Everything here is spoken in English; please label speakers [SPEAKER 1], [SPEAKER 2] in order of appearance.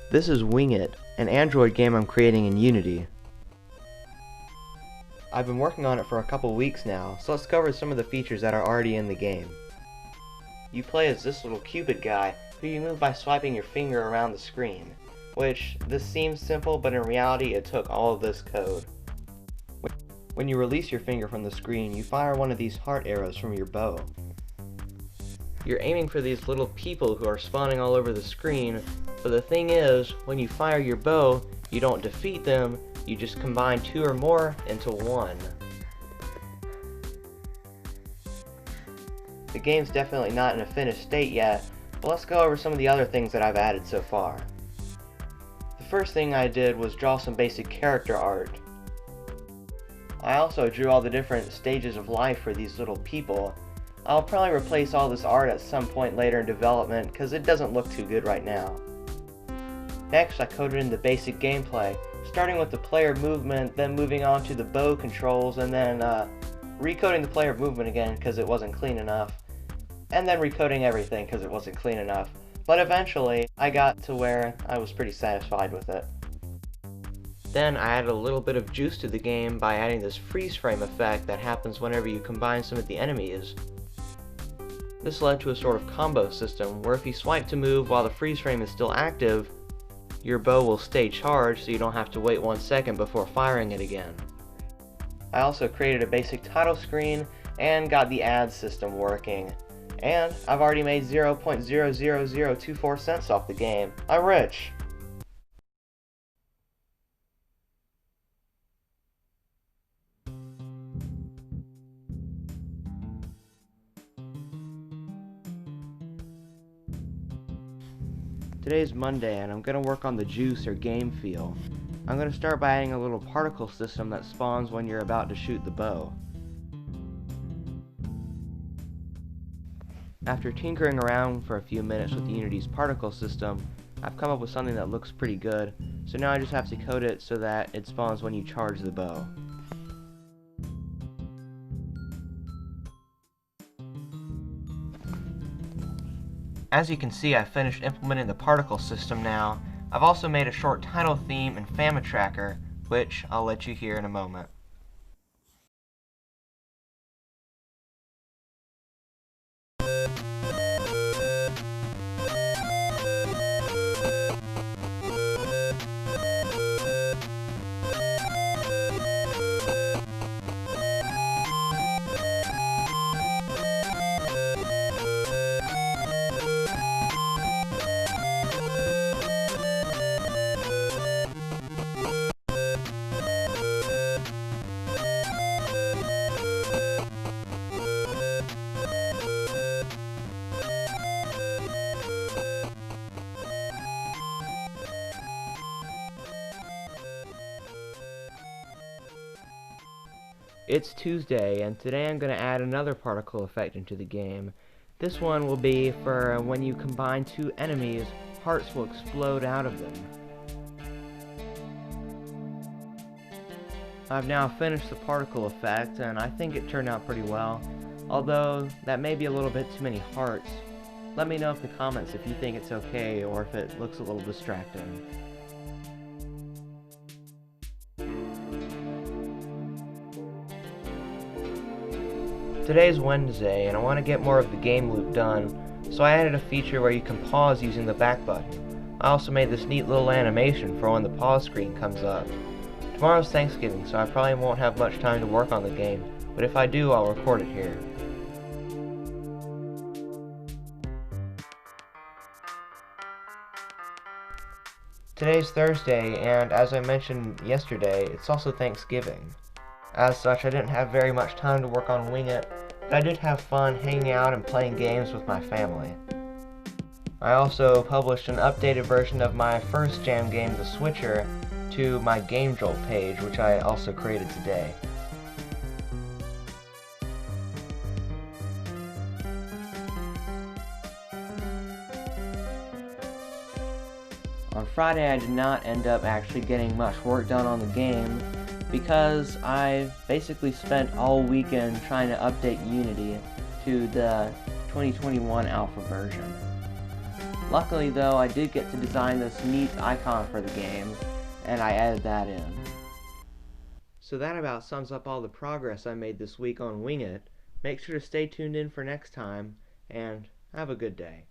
[SPEAKER 1] This is Wing It, an Android game I'm creating in Unity. I've been working on it for a couple weeks now, so let's cover some of the features that are already in the game. You play as this little Cupid guy, who you move by swiping your finger around the screen, which this seems simple, but in reality it took all of this code. When you release your finger from the screen, you fire one of these heart arrows from your bow. You're aiming for these little people who are spawning all over the screen, but the thing is, when you fire your bow, you don't defeat them, you just combine two or more into one. The game's definitely not in a finished state yet, but let's go over some of the other things that I've added so far. The first thing I did was draw some basic character art. I also drew all the different stages of life for these little people. I'll probably replace all this art at some point later in development because it doesn't look too good right now. Next, I coded in the basic gameplay, starting with the player movement, then moving on to the bow controls, and then recoding the player movement again because it wasn't clean enough, and then recoding everything because it wasn't clean enough. But eventually, I got to where I was pretty satisfied with it. Then I added a little bit of juice to the game by adding this freeze frame effect that happens whenever you combine some of the enemies. This led to a sort of combo system where if you swipe to move while the freeze frame is still active, your bow will stay charged so you don't have to wait 1 second before firing it again. I also created a basic title screen and got the ad system working. And I've already made 0.00024 cents off the game. I'm rich! Today's Monday and I'm going to work on the juice or game feel. I'm going to start by adding a little particle system that spawns when you're about to shoot the bow. After tinkering around for a few minutes with Unity's particle system, I've come up with something that looks pretty good, so now I just have to code it so that it spawns when you charge the bow. As you can see, I finished implementing the particle system now. I've also made a short title theme and famine tracker, which I'll let you hear in a moment. It's Tuesday, and today I'm going to add another particle effect into the game. This one will be for when you combine two enemies, hearts will explode out of them. I've now finished the particle effect, and I think it turned out pretty well, although that may be a little bit too many hearts. Let me know in the comments if you think it's okay or if it looks a little distracting. Today's Wednesday, and I want to get more of the game loop done, so I added a feature where you can pause using the back button. I also made this neat little animation for when the pause screen comes up. Tomorrow's Thanksgiving, so I probably won't have much time to work on the game, but if I do, I'll record it here. Today's Thursday, and as I mentioned yesterday, it's also Thanksgiving. As such, I didn't have very much time to work on Wing It, but I did have fun hanging out and playing games with my family. I also published an updated version of my first jam game, The Switcher, to my Game Jolt page, which I also created today. On Friday, I did not end up actually getting much work done on the game, because I basically spent all weekend trying to update Unity to the 2021 alpha version. Luckily though, I did get to design this neat icon for the game, and I added that in. So that about sums up all the progress I made this week on Wing It. Make sure to stay tuned in for next time, and have a good day.